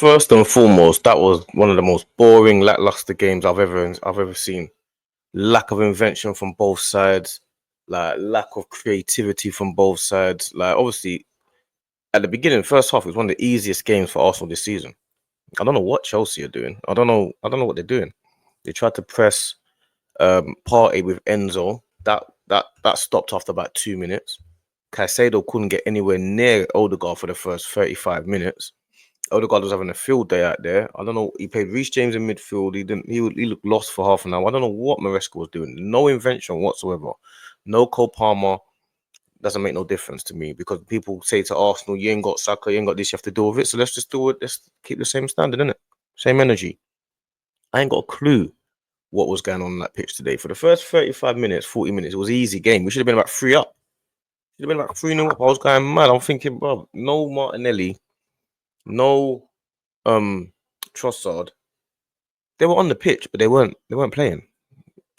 First and foremost, that was one of the most boring, lackluster games I've ever seen. Lack of invention from both sides, like lack of creativity from both sides. Like obviously, at the beginning, first half, it was one of the easiest games for Arsenal this season. I don't know what Chelsea are doing. I don't know. I don't know what they're doing. They tried to press Partey with Enzo. That stopped after about 2 minutes. Caicedo couldn't get anywhere near Odegaard for the first 35 minutes. Odegaard was having a field day out there. I don't know. He played Reece James in midfield. He didn't. He looked lost for half an hour. I don't know what Maresca was doing. No invention whatsoever. No Cole Palmer. Doesn't make no difference to me because people say to Arsenal, "You ain't got Saka, you ain't got this. You have to deal with it." So let's just do it. Let's keep the same standard, innit? Same energy. I ain't got a clue what was going on that pitch today. For the first 35 minutes, 40 minutes, it was an easy game. We should have been about 3 up. Should have been about 3-0 up. I was going mad. I'm thinking, bro, no Martinelli, no Trossard. They were on the pitch, but they weren't playing.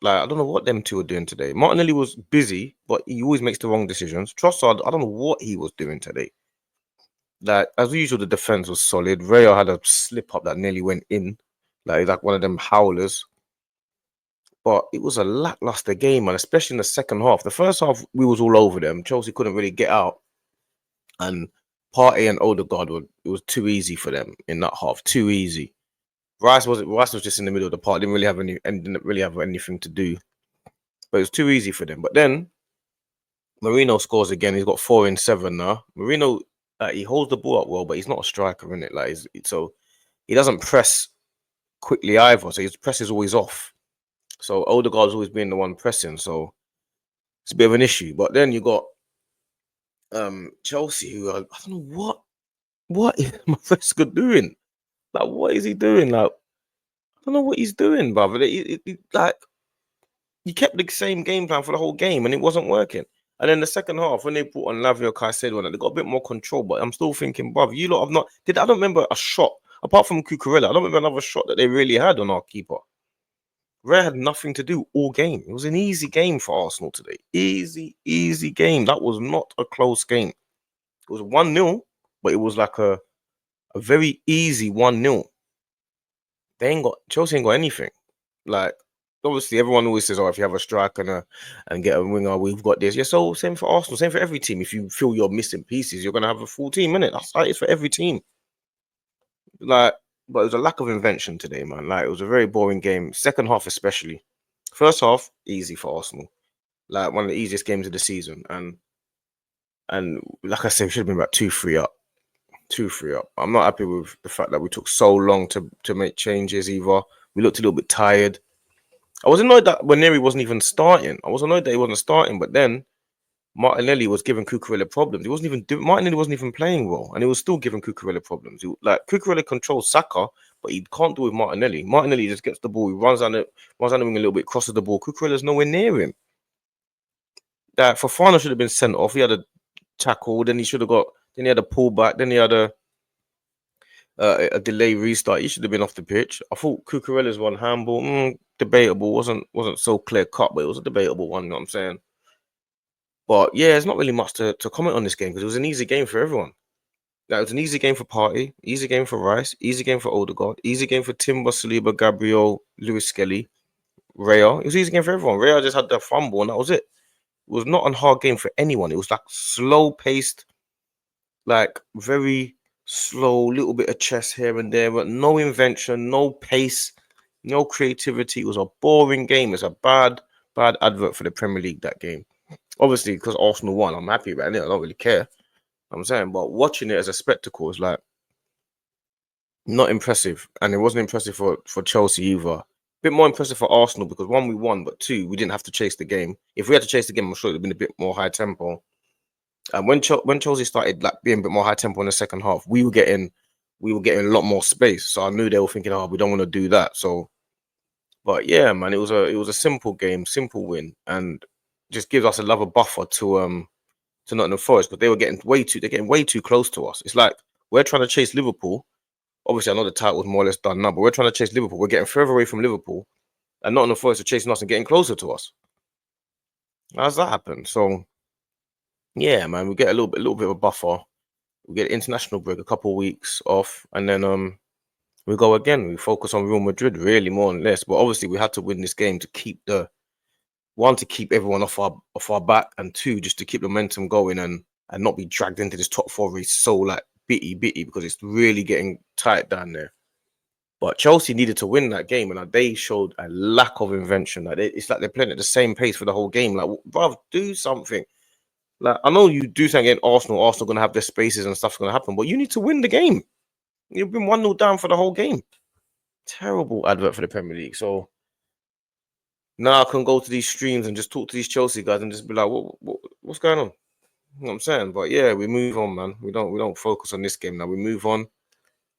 Like, I don't know what them two were doing today. Martinelli was busy, but he always makes the wrong decisions. Trossard, I don't know what he was doing today. Like, as usual, the defense was solid. Rayo had a slip up that nearly went in. Like one of them howlers. But it was a lackluster game, man, especially in the second half. The first half, we was all over them. Chelsea couldn't really get out. And Partey and Odegaard, it was too easy for them in that half. Too easy. Rice was just in the middle of the park. Didn't really have anything to do. But it was too easy for them. But then Marino scores again. He's got 4 in 7 now. Marino, he holds the ball up well, but he's not a striker, innit? Like, so he doesn't press quickly either. So his press is always off. So Odegaard's always been the one pressing. So it's a bit of an issue. But then you got Chelsea, who I don't know what is Maresca doing? Like, what is he doing? Like, I don't know what he's doing, brother. Like, he kept the same game plan for the whole game, and it wasn't working. And then the second half, when they put on Lavia Caicedo, they got a bit more control. But I'm still thinking, brother, you lot have not. I don't remember a shot apart from Cucurella. I don't remember another shot that they really had on our keeper. Rare had nothing to do all game. It was an easy game for Arsenal today. Easy game. That was not a close game. It was 1-0, but it was like a very easy 1-0. Chelsea ain't got anything. Like, obviously, everyone always says, "Oh, if you have a striker and get a winger, we've got this." Yeah, so same for Arsenal, same for every team. If you feel you're missing pieces, you're gonna have a full team, innit? That's how it is for every team. Like, but it was a lack of invention today, man. Like, it was a very boring game. Second half, especially. First half, easy for Arsenal. Like, one of the easiest games of the season. And like I said, we should have been about 2-3 up. 2-3 up. I'm not happy with the fact that we took so long to make changes either. We looked a little bit tired. I was annoyed that Waneri wasn't even starting. I was annoyed that he wasn't starting, but then Martinelli was giving Cucurella problems. Martinelli wasn't even playing well, and he was still giving Cucurella problems. Like, Cucurella controls Saka, but he can't do it with Martinelli. Martinelli just gets the ball, he runs down the wing a little bit, crosses the ball. Cucurella's nowhere near him. That Fofana should have been sent off. He had a tackle, then he had a pullback, then he had a delay restart. He should have been off the pitch. I thought Cucurella's one handball, debatable. Wasn't so clear cut, but it was a debatable one. You know what I'm saying? But yeah, there's not really much to comment on this game because it was an easy game for everyone. Like, it was an easy game for Partey, easy game for Rice, easy game for Odegaard, easy game for Timber, Saliba, Gabriel, Lewis Skelly, Raya. It was an easy game for everyone. Raya just had the fumble and that was it. It was not a hard game for anyone. It was like slow paced, like very slow, little bit of chess here and there, but no invention, no pace, no creativity. It was a boring game. It's a bad advert for the Premier League, that game. Obviously, because Arsenal won, I'm happy about it. I don't really care. I'm saying, but watching it as a spectacle is like not impressive. And it wasn't impressive for Chelsea either. A bit more impressive for Arsenal because 1, we won, but 2, we didn't have to chase the game. If we had to chase the game, I'm sure it would have been a bit more high tempo. And when Chelsea started like being a bit more high tempo in the second half, we were getting a lot more space. So I knew they were thinking, "Oh, we don't want to do that." So, but yeah, man, it was a simple game, simple win, and just gives us another buffer to Nottingham Forest, but they're getting way too close to us. It's like we're trying to chase Liverpool. Obviously, I know the title was more or less done now, but we're trying to chase Liverpool. We're getting further away from Liverpool, and Nottingham Forest are chasing us and getting closer to us. How's that happen? So, yeah, man, we get a little bit of a buffer. We get international break, a couple of weeks off, and then we go again. We focus on Real Madrid, really, more and less. But obviously, we had to win this game to keep the one, to keep everyone off our back, and two, just to keep the momentum going and not be dragged into this top four race so like bitty because it's really getting tight down there. But Chelsea needed to win that game, and they showed a lack of invention. Like it's like they're playing at the same pace for the whole game. Like, bruv, do something. Like, I know you do something against Arsenal. Arsenal going to have their spaces and stuff's going to happen, but you need to win the game. You've been 1-0 down for the whole game. Terrible advert for the Premier League. So now I can go to these streams and just talk to these Chelsea guys and just be like, what's going on? You know what I'm saying? But yeah, we move on, man. We don't focus on this game now. We move on,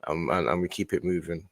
and we keep it moving.